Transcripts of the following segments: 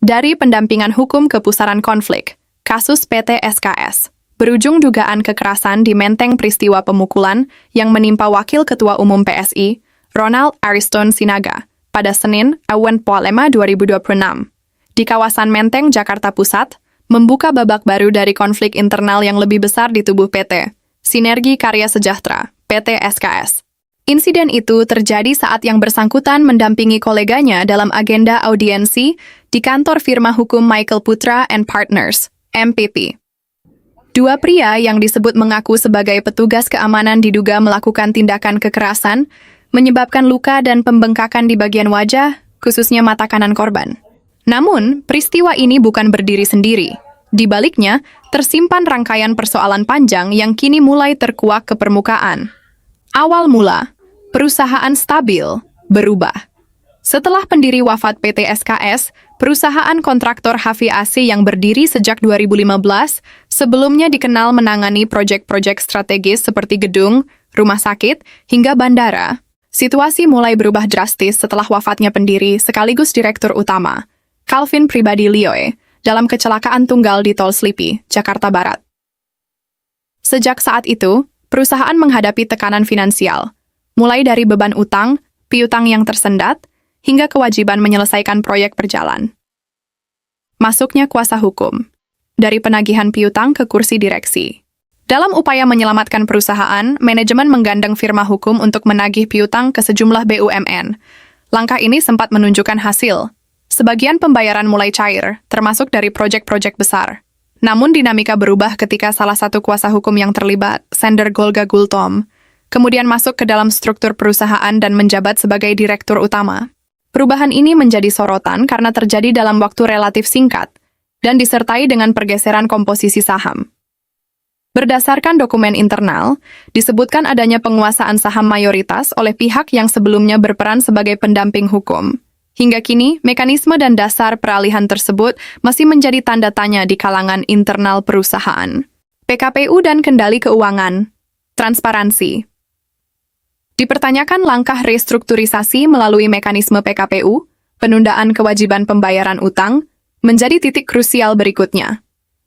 Dari pendampingan hukum ke pusaran konflik, kasus PT SKS, berujung dugaan kekerasan di Menteng peristiwa pemukulan yang menimpa Wakil Ketua Umum PSI, Ronald Ariston Sinaga, pada Senin, Awan Poalema 2026. Di kawasan Menteng, Jakarta Pusat, membuka babak baru dari konflik internal yang lebih besar di tubuh PT, Sinergi Karya Sejahtera, PT SKS. Insiden itu terjadi saat yang bersangkutan mendampingi koleganya dalam agenda audiensi di kantor firma hukum Michael Putra and Partners, MPP. Dua pria yang disebut mengaku sebagai petugas keamanan diduga melakukan tindakan kekerasan, menyebabkan luka dan pembengkakan di bagian wajah, khususnya mata kanan korban. Namun, peristiwa ini bukan berdiri sendiri. Di baliknya, tersimpan rangkaian persoalan panjang yang kini mulai terkuak ke permukaan. Awal mula, perusahaan stabil berubah. Setelah pendiri wafat PT SKS, perusahaan kontraktor HVAC yang berdiri sejak 2015, sebelumnya dikenal menangani proyek-proyek strategis seperti gedung, rumah sakit, hingga bandara. Situasi mulai berubah drastis setelah wafatnya pendiri sekaligus direktur utama, Calvin Pribadi Lioe, dalam kecelakaan tunggal di Tol Slipi, Jakarta Barat. Sejak saat itu, perusahaan menghadapi tekanan finansial, mulai dari beban utang, piutang yang tersendat, hingga kewajiban menyelesaikan proyek berjalan. Masuknya kuasa hukum, dari penagihan piutang ke kursi direksi. Dalam upaya menyelamatkan perusahaan, manajemen menggandeng firma hukum untuk menagih piutang ke sejumlah BUMN. Langkah ini sempat menunjukkan hasil. Sebagian pembayaran mulai cair, termasuk dari proyek-proyek besar. Namun dinamika berubah ketika salah satu kuasa hukum yang terlibat, Sender Golga Gultom, kemudian masuk ke dalam struktur perusahaan dan menjabat sebagai direktur utama. Perubahan ini menjadi sorotan karena terjadi dalam waktu relatif singkat dan disertai dengan pergeseran komposisi saham. Berdasarkan dokumen internal, disebutkan adanya penguasaan saham mayoritas oleh pihak yang sebelumnya berperan sebagai pendamping hukum. Hingga kini, mekanisme dan dasar peralihan tersebut masih menjadi tanda tanya di kalangan internal perusahaan. PKPU dan kendali keuangan. Transparansi. Dipertanyakan langkah restrukturisasi melalui mekanisme PKPU, penundaan kewajiban pembayaran utang, menjadi titik krusial berikutnya.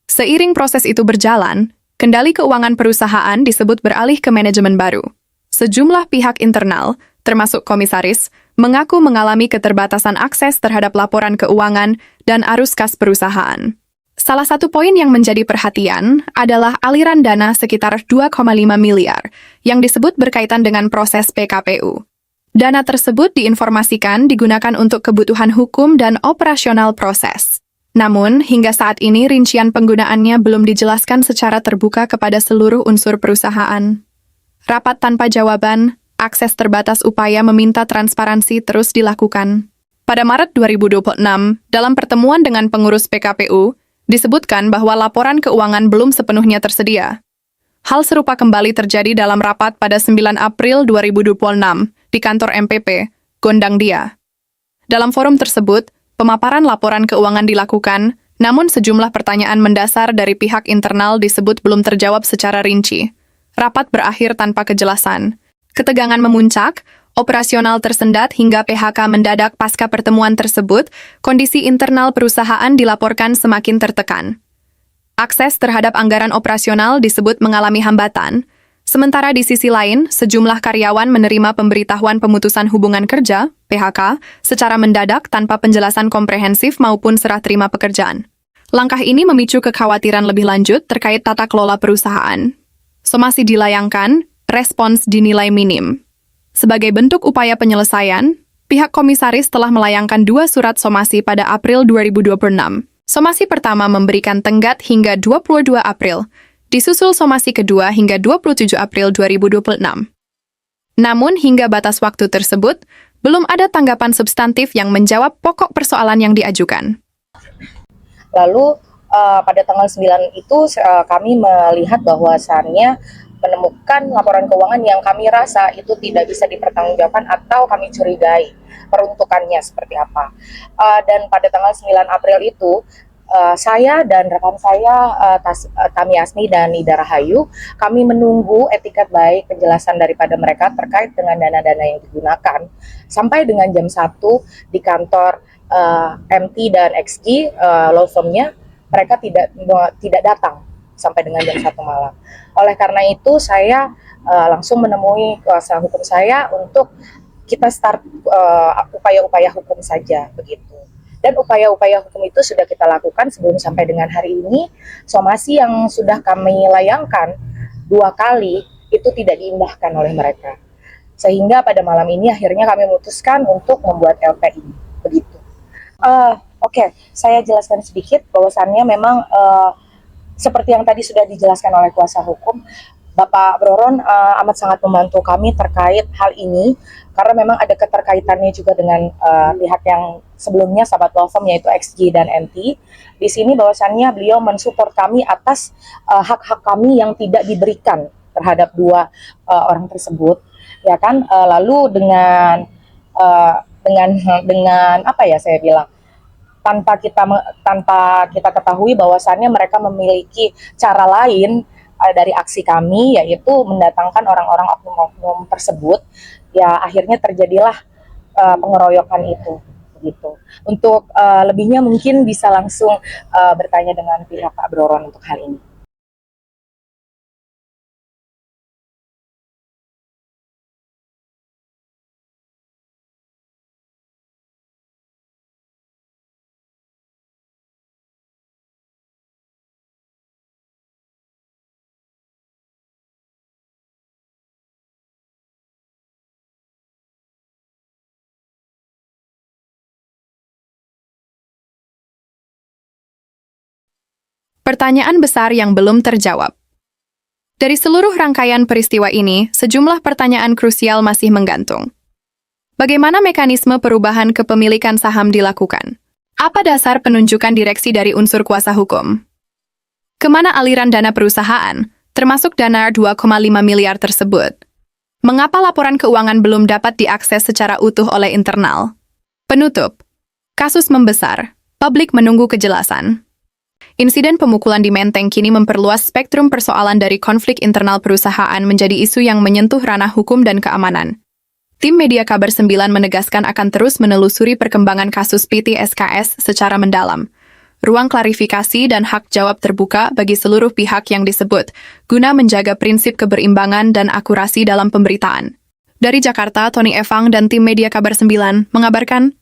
Seiring proses itu berjalan, kendali keuangan perusahaan disebut beralih ke manajemen baru. Sejumlah pihak internal, termasuk komisaris, mengaku mengalami keterbatasan akses terhadap laporan keuangan dan arus kas perusahaan. Salah satu poin yang menjadi perhatian adalah aliran dana sekitar 2,5 miliar yang disebut berkaitan dengan proses PKPU. Dana tersebut diinformasikan digunakan untuk kebutuhan hukum dan operasional proses. Namun, hingga saat ini rincian penggunaannya belum dijelaskan secara terbuka kepada seluruh unsur perusahaan. Rapat tanpa jawaban, akses terbatas upaya meminta transparansi terus dilakukan. Pada Maret 2026, dalam pertemuan dengan pengurus PKPU, disebutkan bahwa laporan keuangan belum sepenuhnya tersedia. Hal serupa kembali terjadi dalam rapat pada 9 April 2026 di kantor MPP, Gondang Dia. Dalam forum tersebut, pemaparan laporan keuangan dilakukan, namun sejumlah pertanyaan mendasar dari pihak internal disebut belum terjawab secara rinci. Rapat berakhir tanpa kejelasan. Ketegangan memuncak, operasional tersendat hingga PHK mendadak pasca pertemuan tersebut, kondisi internal perusahaan dilaporkan semakin tertekan. Akses terhadap anggaran operasional disebut mengalami hambatan, sementara di sisi lain, sejumlah karyawan menerima pemberitahuan pemutusan hubungan kerja, PHK, secara mendadak tanpa penjelasan komprehensif maupun serah terima pekerjaan. Langkah ini memicu kekhawatiran lebih lanjut terkait tata kelola perusahaan. Somasi dilayangkan, respons dinilai minim. Sebagai bentuk upaya penyelesaian, pihak komisaris telah melayangkan 2 surat somasi pada April 2026. Somasi pertama memberikan tenggat hingga 22 April, disusul somasi kedua hingga 27 April 2026. Namun hingga batas waktu tersebut, belum ada tanggapan substantif yang menjawab pokok persoalan yang diajukan. Lalu pada tanggal 9 itu kami melihat bahwasannya menemukan laporan keuangan yang kami rasa itu tidak bisa dipertanggungjawabkan atau kami curigai peruntukannya seperti apa. Dan pada tanggal 9 April itu, saya dan rekan saya, Tami Asmi dan Nida Rahayu, kami menunggu etikat baik penjelasan daripada mereka terkait dengan dana-dana yang digunakan sampai dengan jam 1 di kantor MT dan XG law firm-nya, mereka tidak datang sampai dengan jam 1 malam. Oleh karena itu saya langsung menemui kuasa hukum saya untuk kita start upaya-upaya hukum saja begitu. Dan upaya-upaya hukum itu sudah kita lakukan sebelum sampai dengan hari ini. Somasi yang sudah kami layangkan 2 kali itu tidak diindahkan oleh mereka. Sehingga pada malam ini akhirnya kami memutuskan untuk membuat LP ini. Begitu. Oke, saya jelaskan sedikit bahwasannya memang seperti yang tadi sudah dijelaskan oleh kuasa hukum, Bapak Broron amat sangat membantu kami terkait hal ini karena memang ada keterkaitannya juga dengan pihak yang sebelumnya sahabat law firm yaitu XG dan MT. Di sini bahwasannya beliau mensupport kami atas hak-hak kami yang tidak diberikan terhadap 2 orang tersebut, ya kan? Lalu dengan apa ya saya bilang, tanpa kita ketahui bahwasannya mereka memiliki cara lain dari aksi kami, yaitu mendatangkan orang-orang oknum-oknum tersebut, ya akhirnya terjadilah pengeroyokan itu begitu. Untuk lebihnya mungkin bisa langsung bertanya dengan pihak Pak Broron untuk hal ini. Pertanyaan besar yang belum terjawab. Dari seluruh rangkaian peristiwa ini, sejumlah pertanyaan krusial masih menggantung. Bagaimana mekanisme perubahan kepemilikan saham dilakukan? Apa dasar penunjukan direksi dari unsur kuasa hukum? Kemana aliran dana perusahaan, termasuk dana 2,5 miliar tersebut? Mengapa laporan keuangan belum dapat diakses secara utuh oleh internal? Penutup. Kasus membesar. Publik menunggu kejelasan. Insiden pemukulan di Menteng kini memperluas spektrum persoalan dari konflik internal perusahaan menjadi isu yang menyentuh ranah hukum dan keamanan. Tim Media Kabar 9 menegaskan akan terus menelusuri perkembangan kasus PT SKS secara mendalam. Ruang klarifikasi dan hak jawab terbuka bagi seluruh pihak yang disebut, guna menjaga prinsip keberimbangan dan akurasi dalam pemberitaan. Dari Jakarta, Tony Evang dan tim Media Kabar 9 mengabarkan,